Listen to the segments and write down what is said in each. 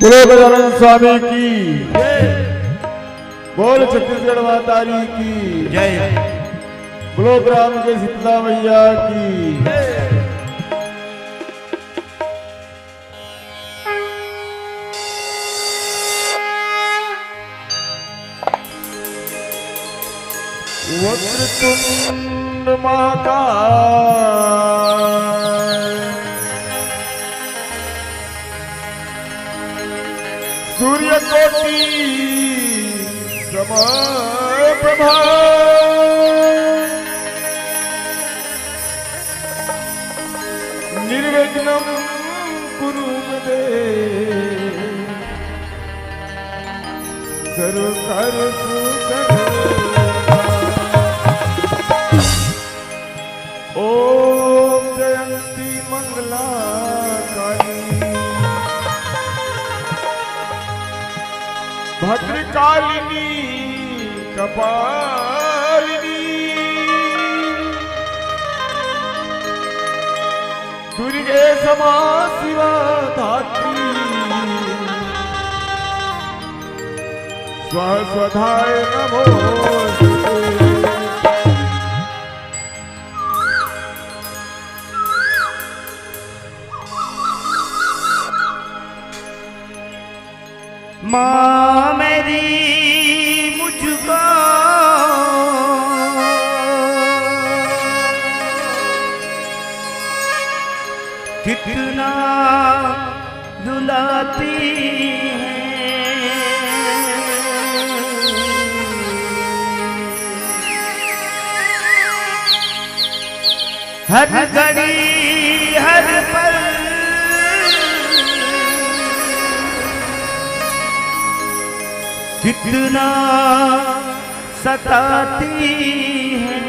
बोलो गजानन स्वामी की बोल छत्तीसगढ़ मातारी की जय। बोलो ग्राम के शीतला मैया की वक्रतुंड महाकाय सूर्यकोटि समप्रभा निर्विघ्नं कुरु मे देव सर्वकार्येषु सर्वदा। ओम जयंती मंगला काली भद्रकालिनी कपालिनी दुर्गे समा शिवा धात्री स्वधाय नमोस्तुते। माँ मेरी मुझको कितना रुलाती है, हर घड़ी हर पल कितना सताती है।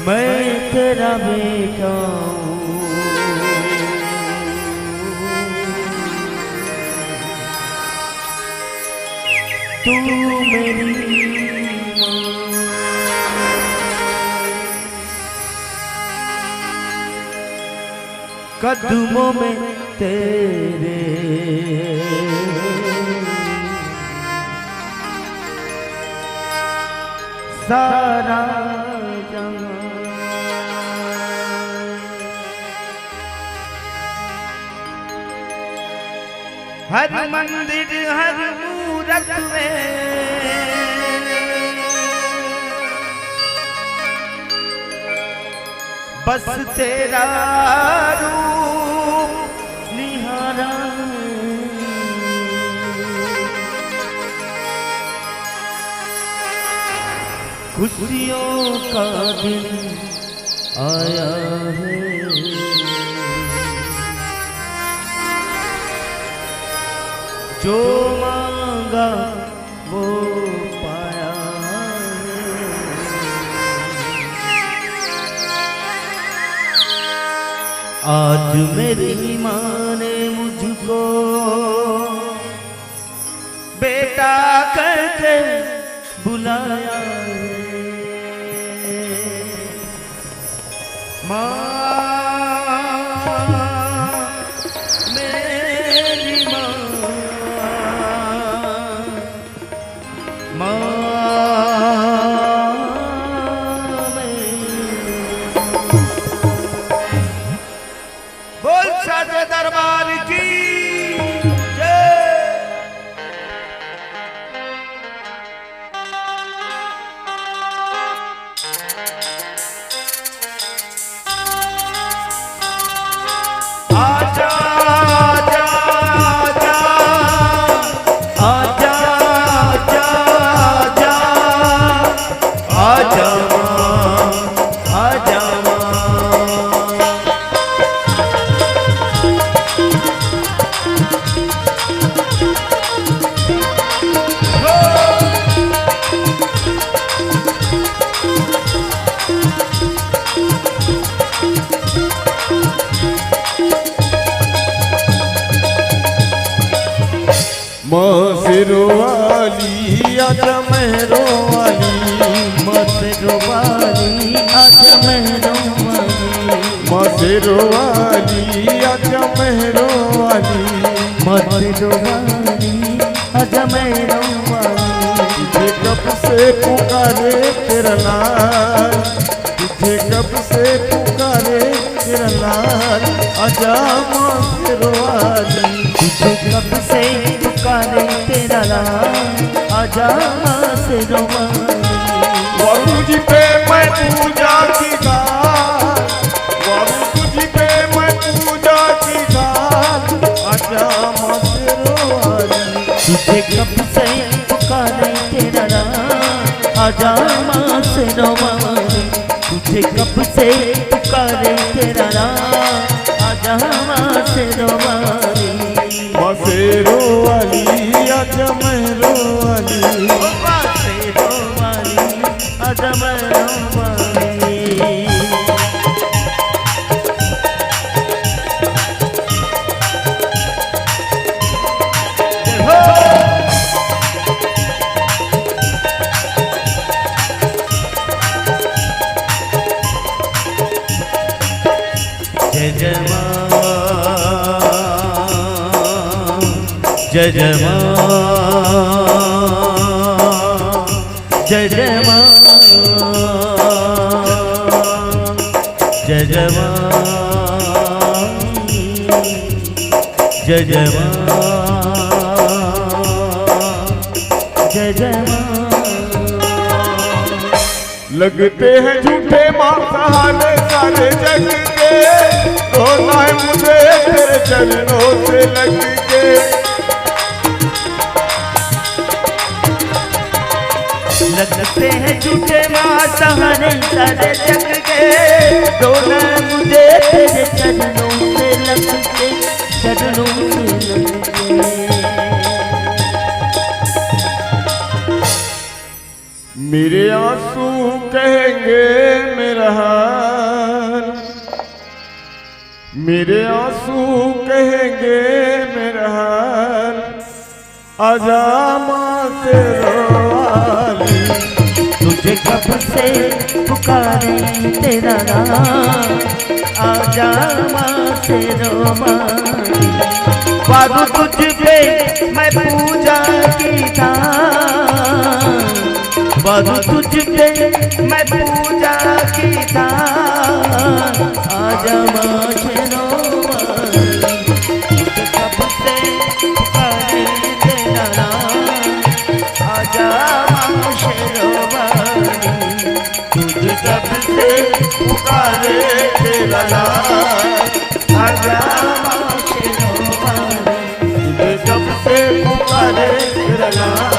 मैं तेरा बेटा हूँ, तू मेरी कदमों में तेरे सारा जहां, हर मंदिर हर मूरत में बस तेरा रूप निहारा। खुशियों का दिन आया है, जो मांगा वो पाया है। आज मेरी माँ ने मुझको बेटा करके बुलाया है। माँ मेरी माँ, माँ बोल साचे दरबार की जय। आजा आजा आजा आजा आजा आजा आजा माँ सिरो वाली आजा मेहरो वाली, मत रोवाली आजा मेहरों वाली, माँ शेरों वाली आजा मेहरों वाली, माँ शेरों वाली आजा मेहरों वाली। तुझे कब से पुकारे तेरा लाल, तुझे कब से पुकारे तेरा लाल, आजा माँ शेरों वाली। तुझे कब से पुकारे तेरा लाल, आजा माँ शेरों वाली। वरुण जी पे मैं पूजा की थाल, वरुण तुझी पे मैं पूजा की थाल, आजा माँ शेरों वाली। तुझे कब से पुकारे तेरा लाल, आजा माँ शेरों वाली। तुझे कब से पुकारे तेरा लाल, आजा माँ शेरों वाली। माँ शेरों वाली आजा मेहरों वाली, माँ शेरों वाली आजा मेहरों वाली। जय जय माँ, जय जय माँ, जय जय माँ, जय जय माँ, जय जय माँ, जय जय माँ। लगते हैं झूठे माँ सहारे सारे जग के, रोना है मुझे तेरे चरणों से लग के। लगते हैं झूठे माँ सहारे सारे जग के, रोना मुझे तेरे चरणों से लग के, चरणों से लग के। मेरे आंसू कहेंगे मेरा हाल, मेरे आंसू कहेंगे मेरा हाल, आजा माँ शेरों वाली। तुझे कब से पुकारे तेरा नाम, आजा माँ शेरों वाली। बाबू तुझ पे मैं पूजा की थाल, बाबू तुझ पे मैं पूजा की थाल, आजा माँ शेरों वाली। तुझे कब से पुकारे तेरा नाम, आजा माँ शेरों वाली। तुझे कब से पुकारे तेरा नाम, आजा माँ शेरों वाली। तुझे कब से पुकारे तेरा नाम,